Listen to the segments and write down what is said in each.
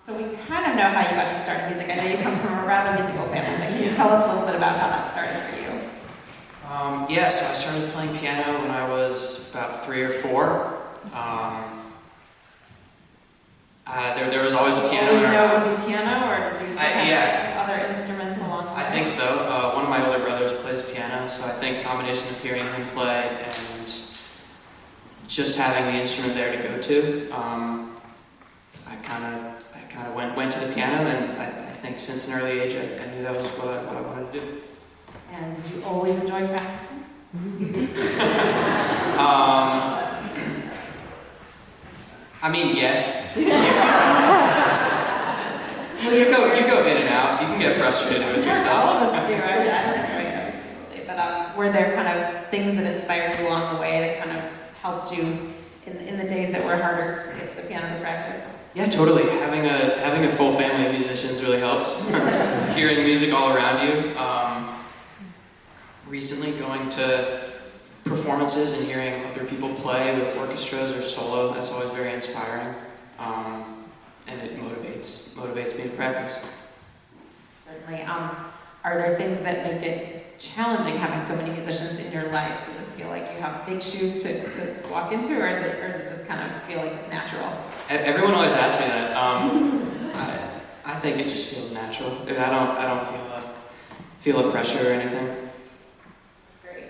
So we kind of know how you got your start in music. I know you come from a rather musical family, but can you tell us a little bit about how that started for you? Yeah, so I started playing piano when I was about 3 or 4. There was always a piano in our house. Did you know piano, or did you have other instruments along the way? I think so. One of my older brothers plays piano, so I think combination of hearing him play and just having the instrument there to go to, I kind of went to the piano, and I think since an early age I knew that was what I wanted to do. And did you always enjoy practicing? I mean, yes. Well, you go in and out. You can get frustrated with yourself. All of us do. I don't enjoy it every single day. But were there kind of things that inspired you along the way that kind of helped you in the days that were harder to get to the piano to practice? Yeah, totally. Having a full family of musicians really helps. Hearing music all around you. Recently, going to performances and hearing other people play with orchestras or solo, that's always very inspiring. And it motivates me to practice. Certainly. Are there things that make it challenging having so many musicians in your life? Does it feel like you have big shoes to walk into, or is it just kind of feel like it's natural? Everyone always asks me that. I think it just feels natural. I don't feel a pressure or anything. That's great.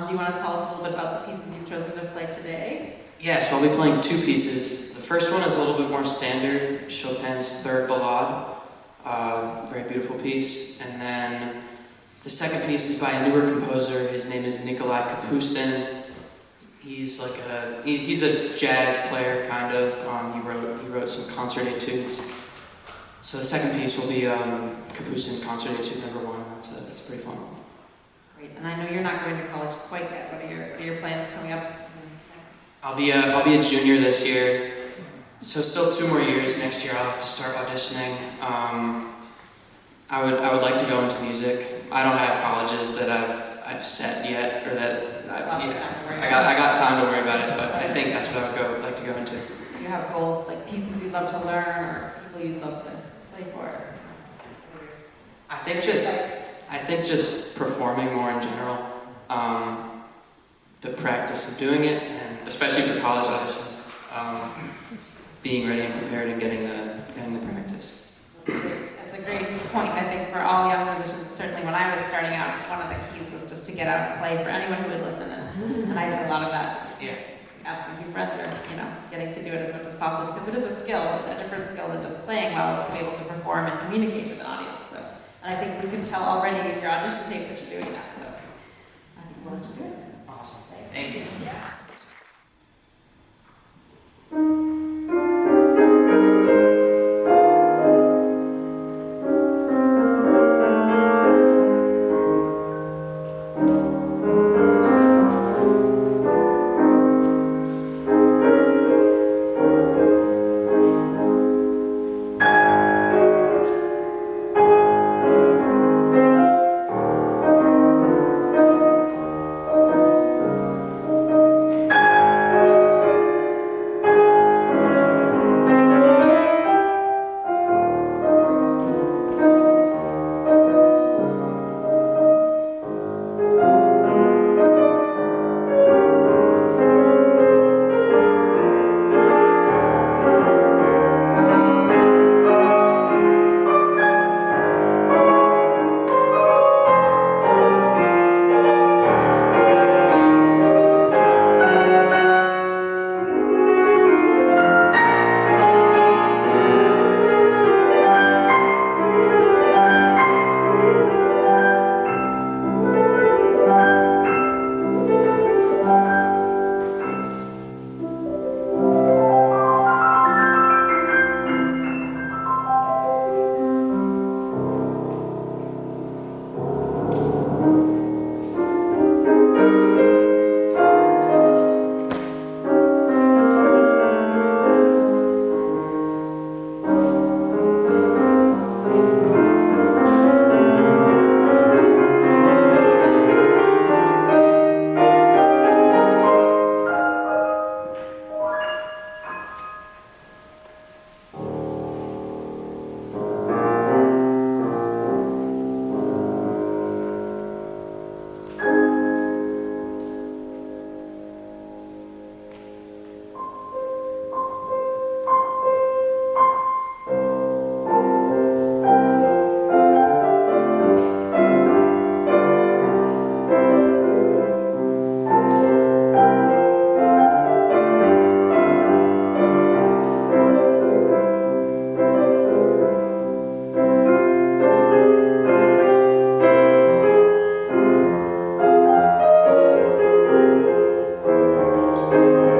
Do you want to tell us a little bit about the pieces you've chosen to play today? Yeah, so I'll be playing 2 pieces. The first one is a little bit more standard, Chopin's Third Ballade, very beautiful piece. And then the second piece is by a newer composer. His name is Nikolai Kapustin. He's a jazz player, kind of. He wrote some concert etudes. So the second piece will be Kapustin Concert Etude No. 1, and that's pretty fun. Great. And I know you're not going to college quite yet. What are your plans coming up next? I'll be a junior this year, so still 2 more years. Next year I'll have to start auditioning. I would like to go into music. I don't have colleges that I've set yet, or that I got time to worry about it. But I think that's what I would like to go into. Do you have goals, like pieces you'd love to learn, or people you'd love to play for? I think just performing more in general. The practice of doing it, and especially for college auditions, being ready and prepared and getting the practice. That's a great point. I think for all young musicians, certainly when I was starting out, one of the keys was just to get out and play for anyone who would listen, and I did a lot of that. Yeah. Asking a few friends, or getting to do it as much as possible, because it is a skill, a different skill than just playing well, is to be able to perform and communicate with an audience. So, and I think we can tell already in your audition tape that you're doing that. So, I think we'll let you do it. Awesome. Thank you. Yeah. Thank you.